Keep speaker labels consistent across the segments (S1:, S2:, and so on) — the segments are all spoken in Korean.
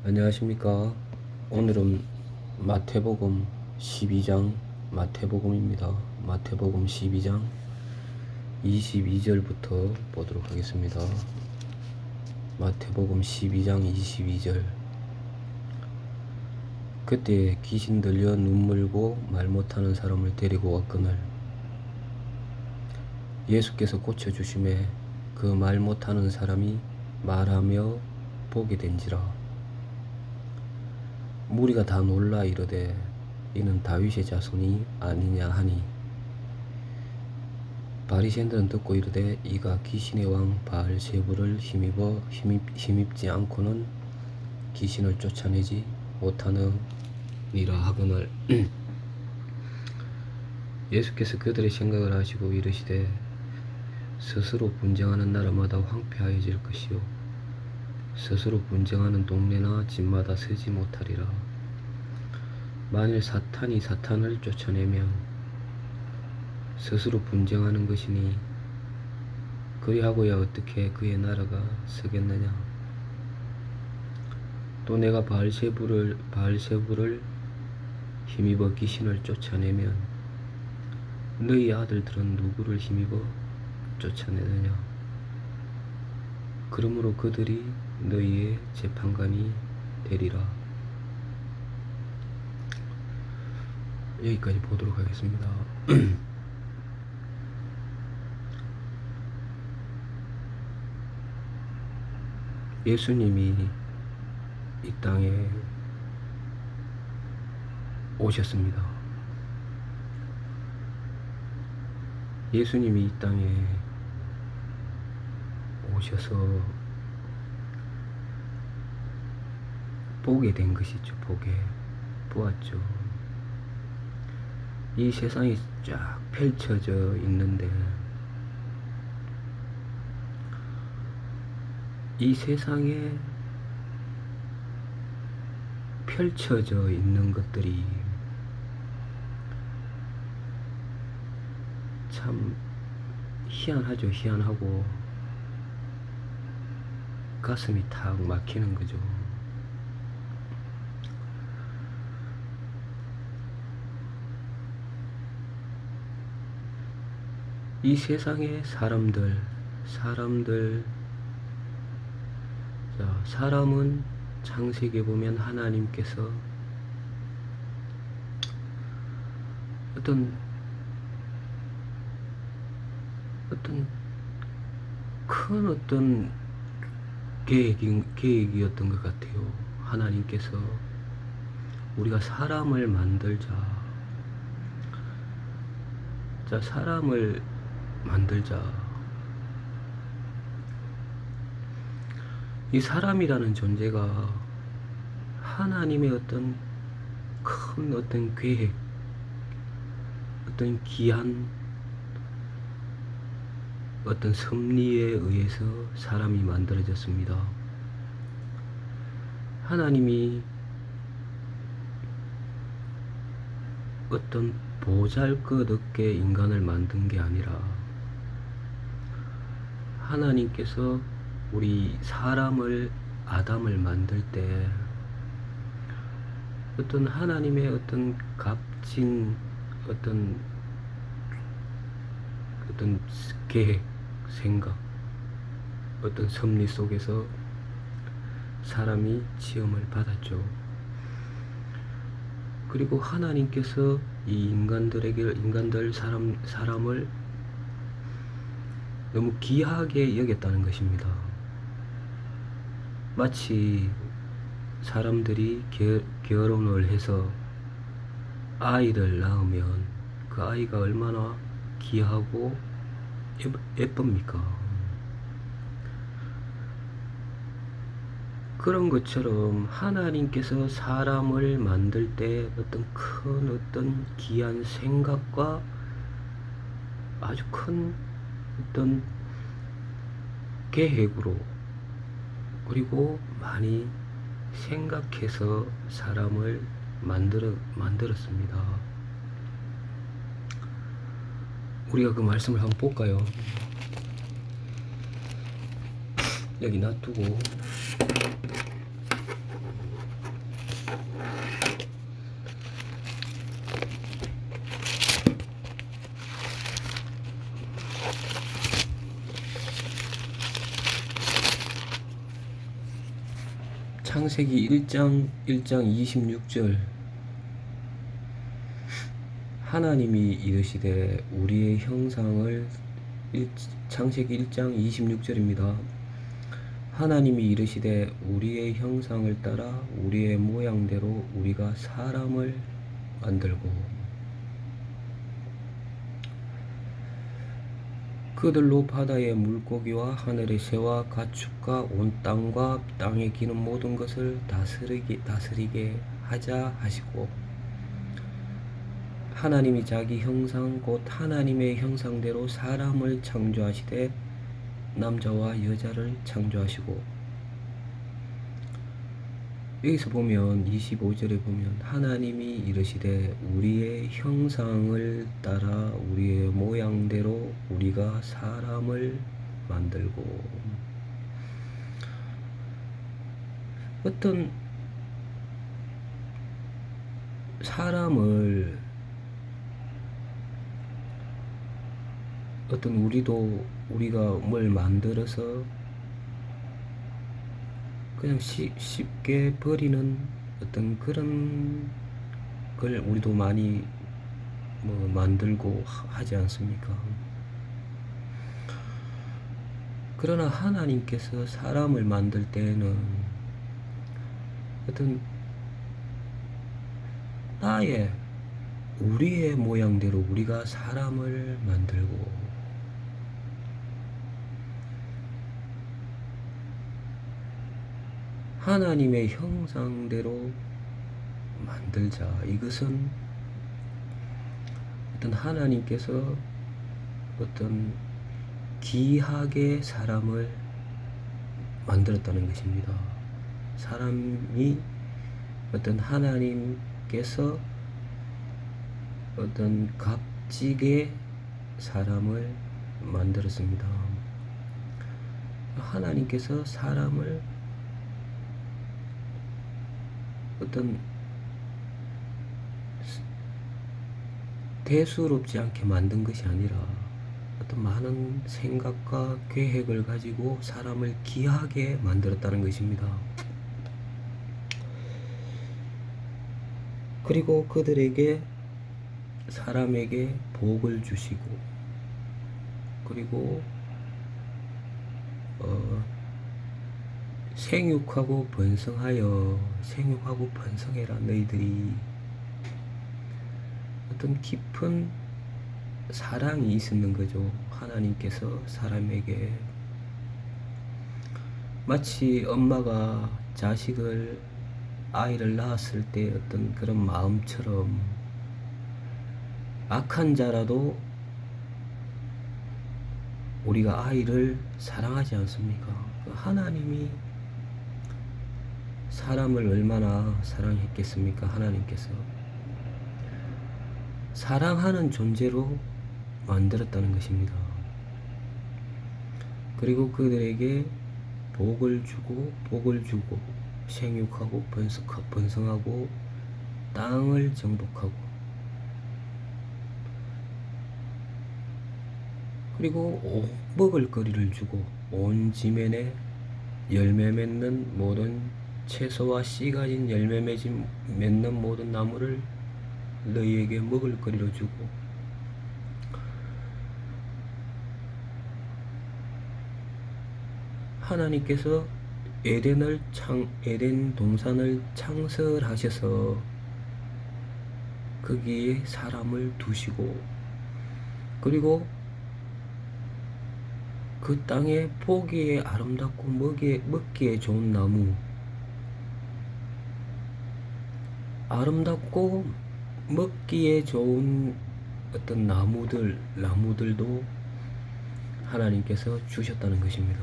S1: 안녕하십니까. 오늘은 마태복음 12장 마태복음입니다. 마태복음 12장 22절부터 보도록 하겠습니다. 마태복음 12장 22절. 그때 귀신 들려 눈물고 말 못하는 사람을 데리고 왔거늘 예수께서 고쳐주심에 그 말 못하는 사람이 말하며 보게 된지라. 무리가 다 놀라 이르되 이는 다윗의 자손이 아니냐 하니, 바리새인들은 듣고 이르되 이가 귀신의 왕 바알세불을 힘입지 않고는 귀신을 쫓아내지 못하느니라 하거늘 예수께서 그들의 생각을 아시고 이르시되 스스로 분쟁하는 나라마다 황폐하여질 것이요 스스로 분쟁하는 동네나 집마다 서지 못하리라. 만일 사탄이 사탄을 쫓아내면 스스로 분쟁하는 것이니 그리하고야 어떻게 그의 나라가 서겠느냐. 또 내가 바알세불을 힘입어 귀신을 쫓아내면 너희 아들들은 누구를 힘입어 쫓아내느냐. 그러므로 그들이 너희의 재판관이 되리라. 여기까지 보도록 하겠습니다. 예수님이 이 땅에 오셨습니다. 예수님이 이 땅에 오셔서 보게 된 것이죠. 보았죠. 이 세상이 쫙 펼쳐져 있는데 이 세상에 펼쳐져 있는 것들이 참 희한하죠. 희한하고 가슴이 탁 막히는 거죠. 이 세상의 사람은 창세기에 보면 하나님께서 어떤 큰 계획이었던 것 같아요. 하나님께서 우리가 사람을 만들자. 사람을 만들자. 이 사람이라는 존재가 하나님의 어떤 큰 계획, 어떤 귀한 어떤 섭리에 의해서 사람이 만들어졌습니다. 하나님이 어떤 보잘것없게 인간을 만든 게 아니라 하나님께서 우리 아담을 만들 때 어떤 하나님의 어떤 값진 어떤 계획, 생각, 어떤 섭리 속에서 사람이 지음을 받았죠. 그리고 하나님께서 이 사람을 너무 귀하게 여겼다는 것입니다. 마치 사람들이 결혼을 해서 아이를 낳으면 그 아이가 얼마나 귀하고 예쁩니까? 그런 것처럼 하나님께서 사람을 만들 때 어떤 귀한 생각과 아주 큰 어떤 계획으로 그리고 많이 생각해서 사람을 만들었습니다. 우리가 그 말씀을 한번 볼까요? 여기 놔두고 창세기 1장 26절 하나님이 이르시되 우리의 형상을 창세기 1장 26절입니다. 하나님이 이르시되 우리의 형상을 따라 우리의 모양대로 우리가 사람을 만들고 그들로 바다의 물고기와 하늘의 새와 가축과 온 땅과 땅에 기는 모든 것을 다스리게 하자 하시고 하나님이 자기 형상 곧 하나님의 형상대로 사람을 창조하시되 남자와 여자를 창조하시고 여기서 보면 25절에 보면 하나님이 이르시되 우리의 형상을 따라 우리의 모양대로 우리가 사람을 만들고 어떤 사람을 어떤 우리가 뭘 만들어서 그냥 쉽게 버리는 어떤 그런 걸 우리도 많이 만들고 하지 않습니까? 그러나 하나님께서 사람을 만들 때에는 어떤 우리의 모양대로 우리가 사람을 만들고 하나님의 형상대로 만들자. 이것은 어떤 하나님께서 어떤 귀하게 사람을 만들었다는 것입니다. 사람이 어떤 하나님께서 어떤 값지게 사람을 만들었습니다. 하나님께서 사람을 어떤 대수롭지 않게 만든 것이 아니라 어떤 많은 생각과 계획을 가지고 사람을 귀하게 만들었다는 것입니다. 그리고 사람에게 복을 주시고 그리고 생육하고 번성해라. 너희들이 어떤 깊은 사랑이 있었는 거죠. 하나님께서 사람에게 마치 엄마가 아이를 낳았을 때 어떤 그런 마음처럼 악한 자라도 우리가 아이를 사랑하지 않습니까? 하나님이 사람을 얼마나 사랑했겠습니까? 하나님께서 사랑하는 존재로 만들었다는 것입니다. 그리고 그들에게 복을 주고 생육하고 번성하고 땅을 정복하고 그리고 먹을 거리를 주고 온 지면에 열매 맺는 모든 채소와 씨 가진 열매 맺는 모든 나무를 너희에게 먹을 거리로 주고 하나님께서 에덴 동산을 창설하셔서 거기에 사람을 두시고 그리고 그 땅에 보기에 아름답고 먹기에 좋은 나무 아름답고 먹기에 좋은 어떤 나무들도 하나님께서 주셨다는 것입니다.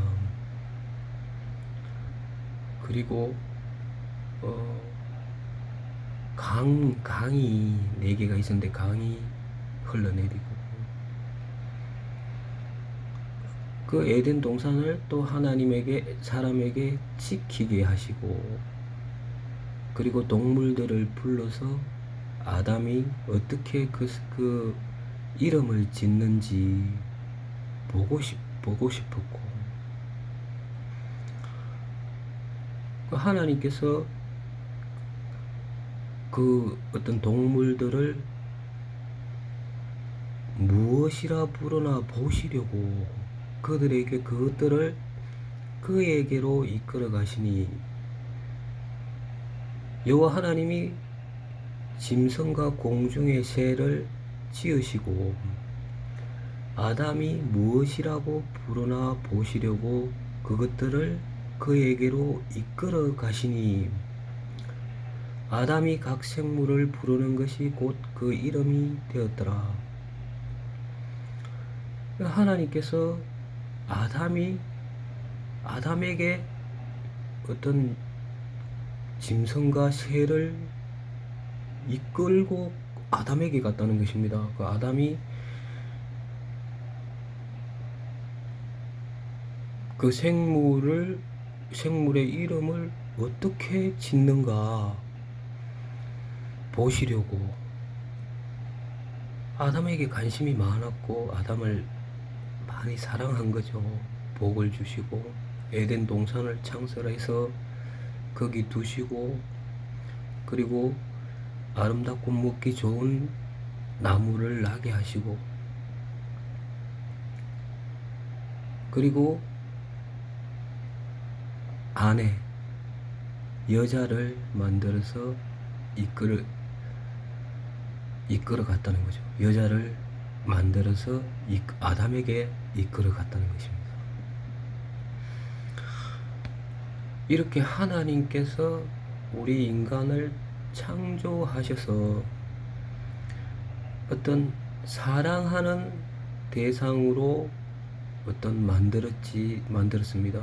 S1: 그리고 강이 4개가 있었는데 강이 흘러내리고 그 에덴 동산을 또 사람에게 지키게 하시고 그리고 동물들을 불러서 아담이 어떻게 그 이름을 짓는지 보고 싶었고 하나님께서 그 어떤 동물들을 무엇이라 부르나 보시려고 그들에게 그것들을 그에게로 이끌어 가시니, 여호와 하나님이 짐승과 공중의 새를 지으시고 아담이 무엇이라고 부르나 보시려고 그것들을 그에게로 이끌어 가시니, 아담이 각 생물을 부르는 것이 곧 그 이름이 되었더라. 하나님께서 아담에게 어떤 짐승과 새를 이끌고 아담에게 갔다는 것입니다. 그 아담이 그 생물의 이름을 어떻게 짓는가 보시려고 아담에게 관심이 많았고 아담을 많이 사랑한 거죠. 복을 주시고 에덴 동산을 창설해서 거기 두시고, 그리고 아름답고 먹기 좋은 나무를 나게 하시고, 그리고 아내 여자를 만들어서 이끌어 갔다는 거죠. 여자를 만들어서 아담에게 이끌어 갔다는 것입니다. 이렇게 하나님께서 우리 인간을 창조하셔서 어떤 사랑하는 대상으로 만들었습니다.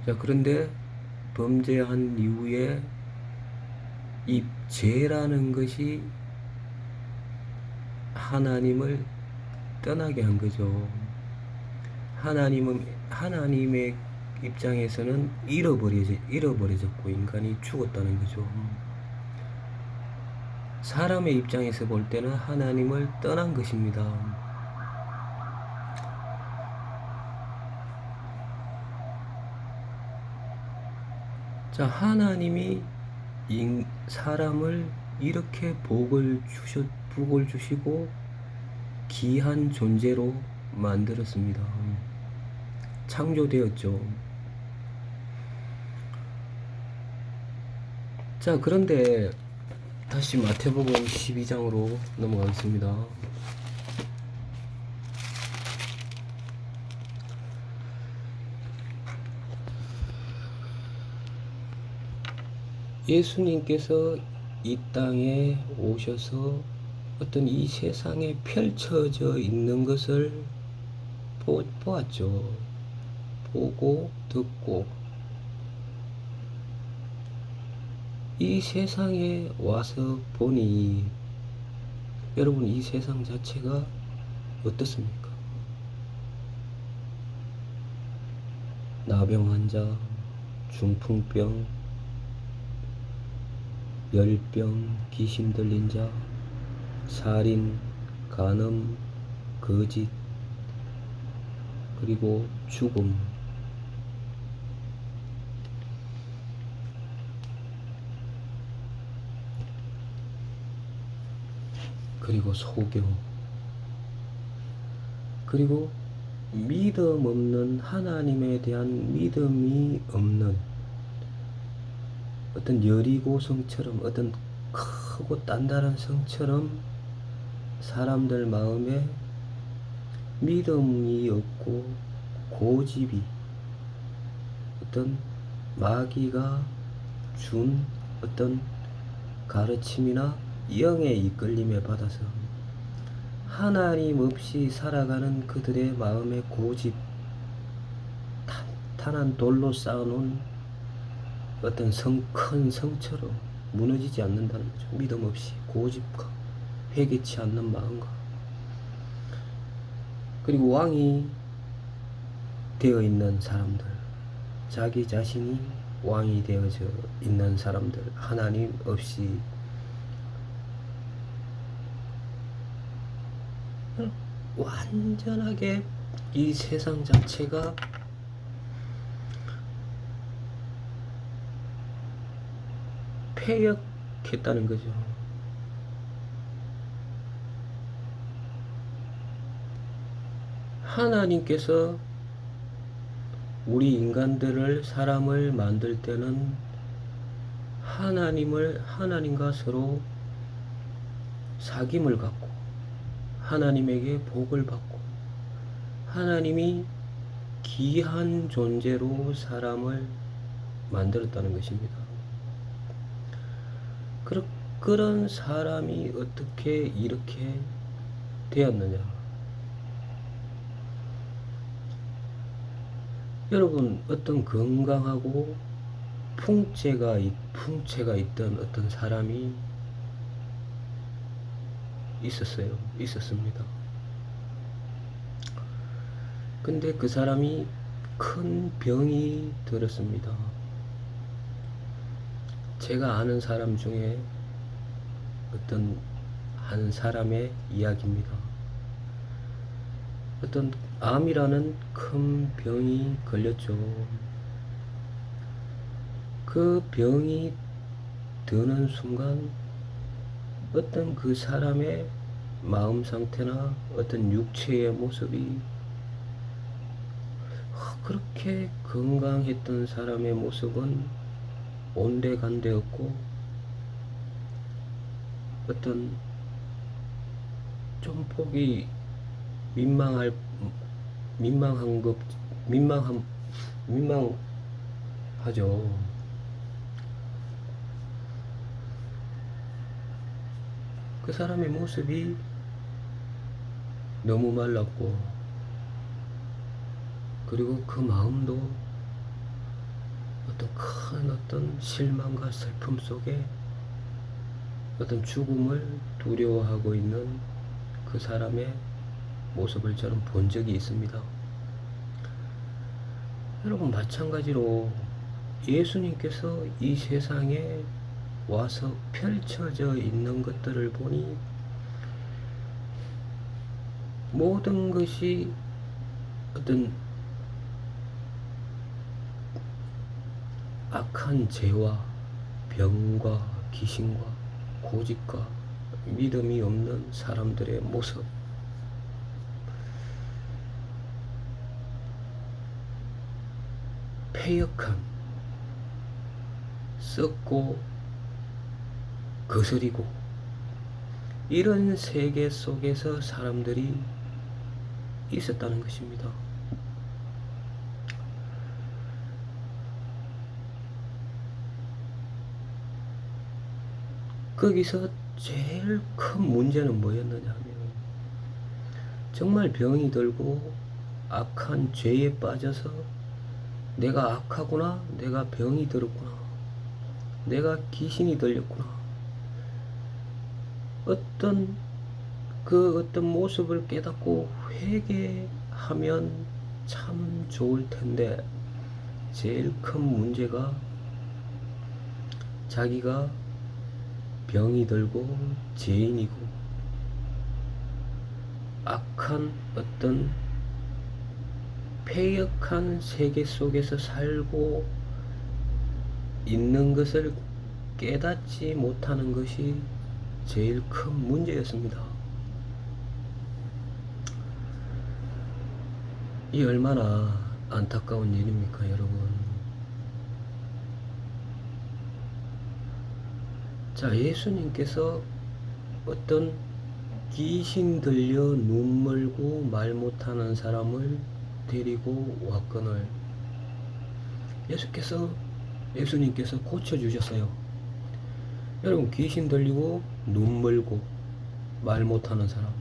S1: 자, 그런데 범죄한 이후에 이 죄라는 것이 하나님을 떠나게 한 거죠. 하나님의 입장에서는 잃어버려졌고 인간이 죽었다는 거죠. 사람의 입장에서 볼 때는 하나님을 떠난 것입니다. 자, 하나님이 사람을 이렇게 복을 주시고 귀한 존재로 만들었습니다. 창조되었죠. 자, 그런데 다시 마태복음 12장으로 넘어가겠습니다. 예수님께서 이 땅에 오셔서 어떤 이 세상에 펼쳐져 있는 것을 보았죠. 보고 듣고 이 세상에 와서 보니, 여러분, 이 세상 자체가 어떻습니까? 나병 환자, 중풍병, 열병, 귀신 들린 자, 살인, 간음, 거짓, 그리고 죽음, 그리고 소교, 그리고 믿음 없는, 하나님에 대한 믿음이 없는 어떤 여리고 성처럼, 어떤 크고 단단한 성처럼 사람들 마음에 믿음이 없고 고집이, 어떤 마귀가 준 어떤 가르침이나 영의 이끌림에 받아서 하나님 없이 살아가는 그들의 마음의 고집, 탄탄한 돌로 쌓아놓은 어떤 큰 성처럼 무너지지 않는다는 거죠. 믿음 없이 고집과 회개치 않는 마음과, 그리고 왕이 되어 있는 사람들, 자기 자신이 왕이 되어져 있는 사람들, 하나님 없이 완전하게 이 세상 자체가 패역했다는 거죠. 하나님께서 우리 인간들을, 사람을 만들 때는 하나님과 서로 사귐을 갖고 하나님에게 복을 받고 하나님이 귀한 존재로 사람을 만들었다는 것입니다. 그런 사람이 어떻게 이렇게 되었느냐? 여러분, 어떤 건강하고 풍채가 있던 어떤 사람이 있었습니다. 근데 그 사람이 큰 병이 들었습니다. 제가 아는 사람 중에 어떤 한 사람의 이야기입니다. 어떤 암이라는 큰 병이 걸렸죠. 그 병이 드는 순간 어떤 그 사람의 마음 상태나 어떤 육체의 모습이 그렇게 건강했던 사람의 모습은 온데간데 없고 어떤 좀 보기 민망하죠. 그 사람의 모습이 너무 말랐고, 그리고 그 마음도 어떤 실망과 슬픔 속에 어떤 죽음을 두려워하고 있는 그 사람의 모습을 저는 본 적이 있습니다. 여러분, 마찬가지로 예수님께서 이 세상에 와서 펼쳐져 있는 것들을 보니 모든 것이 어떤 악한 죄와 병과 귀신과 고집과 믿음이 없는 사람들의 모습, 패역함, 썩고 거스리고, 이런 세계 속에서 사람들이 있었다는 것입니다. 거기서 제일 큰 문제는 뭐였느냐 하면, 정말 병이 들고 악한 죄에 빠져서 내가 악하구나, 내가 병이 들었구나, 내가 귀신이 들렸구나, 어떤 모습을 깨닫고 회개하면 참 좋을 텐데, 제일 큰 문제가 자기가 병이 들고 죄인이고 악한 어떤 패역한 세계 속에서 살고 있는 것을 깨닫지 못하는 것이 제일 큰 문제였습니다. 이 얼마나 안타까운 일입니까, 여러분? 자, 예수님께서 어떤 귀신 들려 눈멀고 말 못하는 사람을 데리고 왔거늘 예수님께서 고쳐주셨어요. 여러분, 귀신 들리고 눈멀고 말 못하는 사람,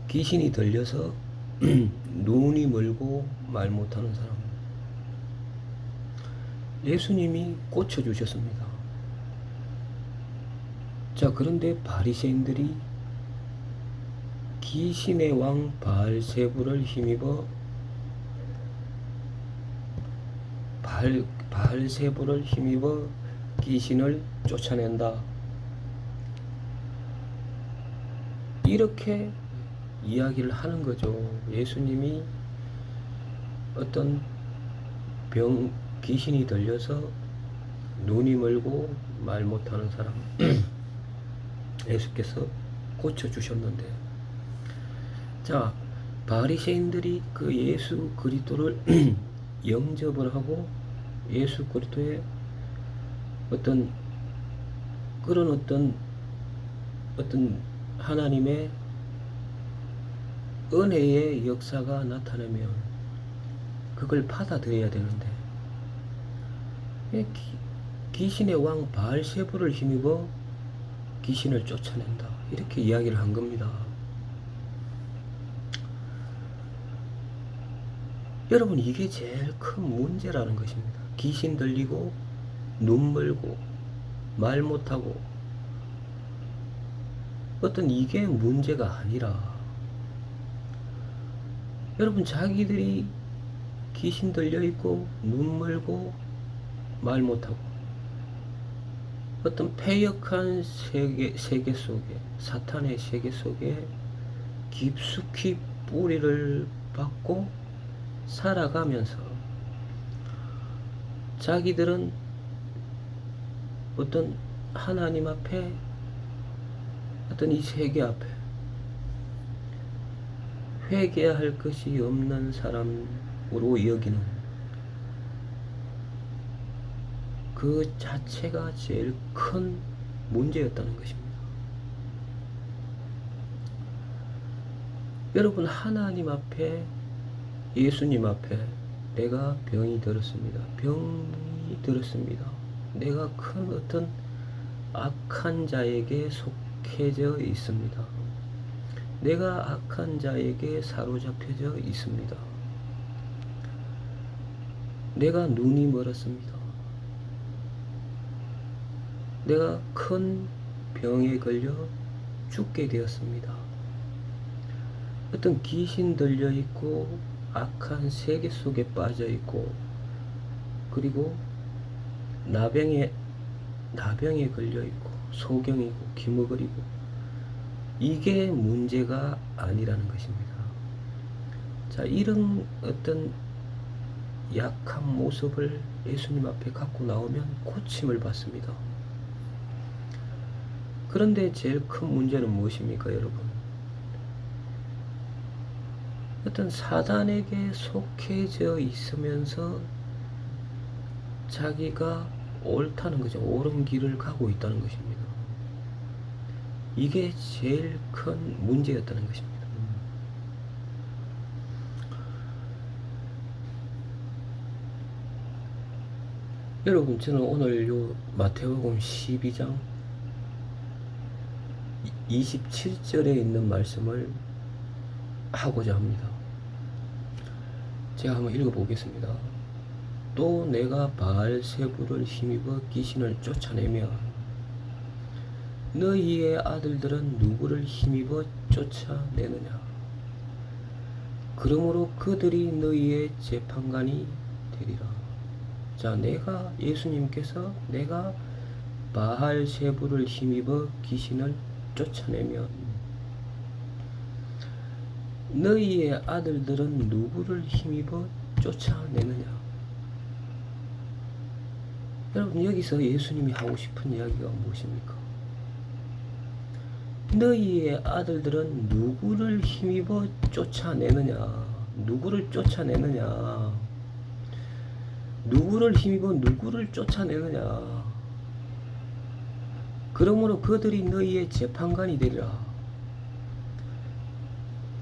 S1: 귀신이 들려서 눈이 멀고 말 못하는 사람, 예수님이 고쳐주셨습니다. 자, 그런데 바리새인들이 귀신의 왕 바알세불을 힘입어 귀신을 쫓아낸다, 이렇게 이야기를 하는 거죠. 예수님이 어떤 귀신이 들려서 눈이 멀고 말 못하는 사람 예수께서 고쳐주셨는데, 자, 바리새인들이 그 예수 그리스도를 영접을 하고 예수 그리스도의 어떤 그런 어떤 하나님의 은혜의 역사가 나타나면 그걸 받아들여야 되는데, 귀신의 왕 바알세불을 힘입어 귀신을 쫓아낸다, 이렇게 이야기를 한 겁니다. 여러분, 이게 제일 큰 문제라는 것입니다. 귀신 들리고 눈 멀고 말 못하고 어떤 이게 문제가 아니라, 여러분, 자기들이 귀신 들려있고 눈 멀고 말 못하고 어떤 패역한 세계 속에, 사탄의 세계 속에 깊숙이 뿌리를 박고 살아가면서 자기들은 어떤 하나님 앞에, 어떤 이 세계 앞에 회개할 것이 없는 사람으로 여기는 그 자체가 제일 큰 문제였다는 것입니다. 여러분, 하나님 앞에, 예수님 앞에 내가 병이 들었습니다. 병이 들었습니다. 내가 큰 어떤 악한 자에게 속해져 있습니다. 내가 악한 자에게 사로잡혀져 있습니다. 내가 눈이 멀었습니다. 내가 큰 병에 걸려 죽게 되었습니다. 어떤 귀신 들려 있고 악한 세계 속에 빠져 있고, 그리고 나병에 걸려 있고 소경이고 기머거리고, 이게 문제가 아니라는 것입니다. 자, 이런 어떤 약한 모습을 예수님 앞에 갖고 나오면 고침을 받습니다. 그런데 제일 큰 문제는 무엇입니까, 여러분? 어떤 사단에게 속해져 있으면서 자기가 옳다는 거죠. 옳은 길을 가고 있다는 것입니다. 이게 제일 큰 문제였다는 것입니다. 여러분, 저는 오늘 요 마태복음 12장 27절에 있는 말씀을 하고자 합니다. 제가 한번 읽어보겠습니다. 또 내가 바알세불을 힘입어 귀신을 쫓아내며 너희의 아들들은 누구를 힘입어 쫓아내느냐? 그러므로 그들이 너희의 재판관이 되리라. 자, 예수님께서 내가 바알세불을 힘입어 귀신을 쫓아내면 너희의 아들들은 누구를 힘입어 쫓아내느냐? 여러분, 여기서 예수님이 하고 싶은 이야기가 무엇입니까? 너희의 아들들은 누구를 힘입어 쫓아내느냐? 누구를 쫓아내느냐? 누구를 힘입어 누구를 쫓아내느냐? 그러므로 그들이 너희의 재판관이 되리라.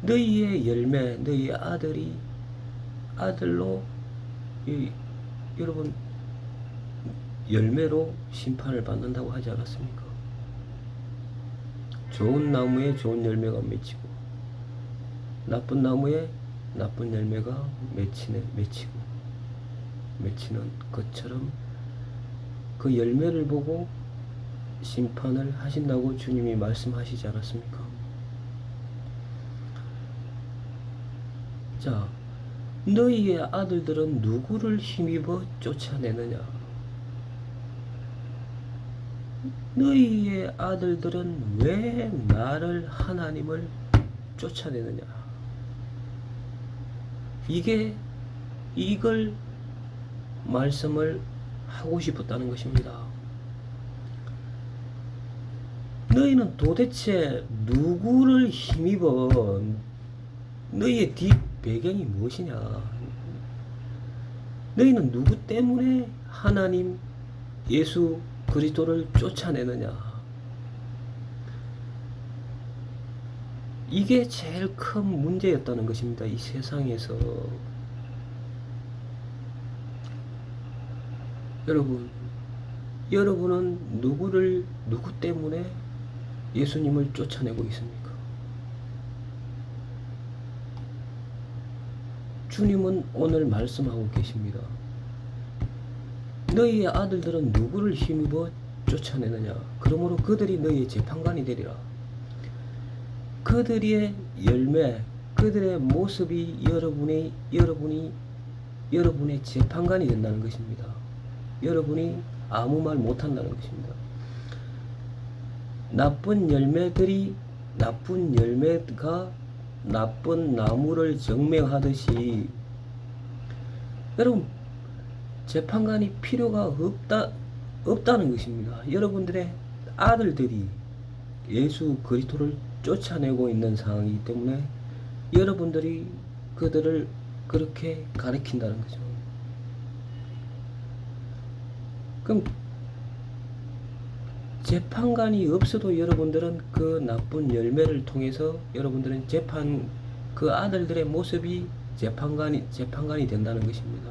S1: 너희의 열매, 너희의 아들로, 여러분, 열매로 심판을 받는다고 하지 않았습니까? 좋은 나무에 좋은 열매가 맺히고, 나쁜 나무에 나쁜 열매가 맺히는 것처럼 그 열매를 보고 심판을 하신다고 주님이 말씀하시지 않았습니까? 자, 너희의 아들들은 누구를 힘입어 쫓아내느냐? 너희의 아들들은 왜 나를, 하나님을 쫓아내느냐? 이걸 말씀을 하고 싶었다는 것입니다. 너희는 도대체 누구를 힘입어? 너희의 뒷 배경이 무엇이냐? 너희는 누구 때문에 하나님 예수 그리스도를 쫓아내느냐? 이게 제일 큰 문제였다는 것입니다. 이 세상에서. 여러분은 누구 때문에 예수님을 쫓아내고 있습니까? 주님은 오늘 말씀하고 계십니다. 너희의 아들들은 누구를 힘입어 쫓아내느냐? 그러므로 그들이 너희의 재판관이 되리라. 그들의 열매, 그들의 모습이 여러분의 재판관이 된다는 것입니다. 여러분이 아무 말 못한다는 것입니다. 나쁜 열매가 나쁜 나무를 증명하듯이 여러분 재판관이 필요가 없다는 것입니다. 여러분들의 아들들이 예수 그리스도를 쫓아내고 있는 상황이기 때문에 여러분들이 그들을 그렇게 가리킨다는 거죠. 그럼 재판관이 없어도 여러분들은 그 나쁜 열매를 통해서 여러분들은 그 아들들의 모습이 재판관이 된다는 것입니다.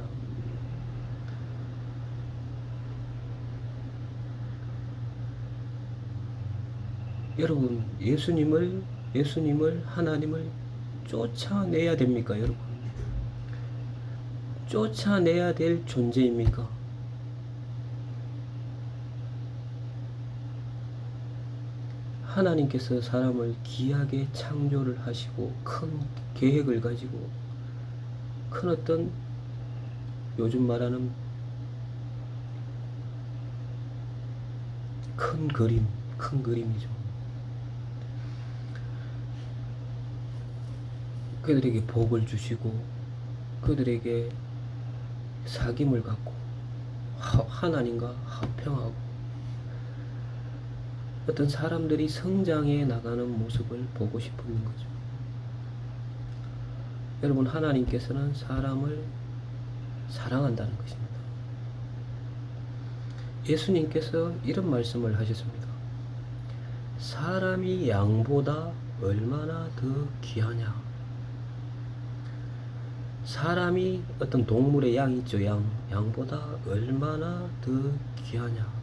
S1: 여러분, 예수님을 하나님을 쫓아내야 됩니까, 여러분? 쫓아내야 될 존재입니까? 하나님께서 사람을 귀하게 창조를 하시고 큰 계획을 가지고 큰 어떤 요즘 말하는 큰 그림이죠. 그들에게 복을 주시고 그들에게 사귐을 갖고 하나님과 화평하고 어떤 사람들이 성장해 나가는 모습을 보고 싶은 거죠. 여러분, 하나님께서는 사람을 사랑한다는 것입니다. 예수님께서 이런 말씀을 하셨습니다. 사람이 양보다 얼마나 더 귀하냐. 사람이 어떤 동물의 양 있죠. 양보다 얼마나 더 귀하냐.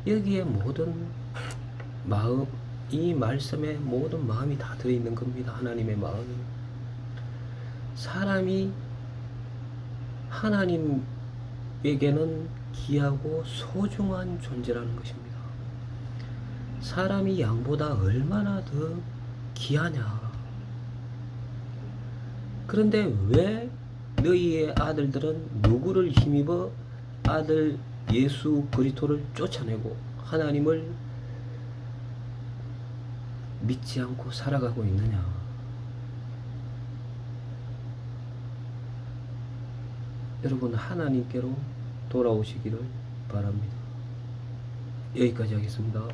S1: 여기에 모든 마음, 이 말씀에 모든 마음이 다 들어있는 겁니다. 하나님의 마음이. 사람이 하나님에게는 귀하고 소중한 존재라는 것입니다. 사람이 양보다 얼마나 더 귀하냐. 그런데 왜 너희의 아들들은 누구를 힘입어 아들 예수 그리스도를 쫓아내고 하나님을 믿지 않고 살아가고 있느냐? 여러분, 하나님께로 돌아오시기를 바랍니다. 여기까지 하겠습니다.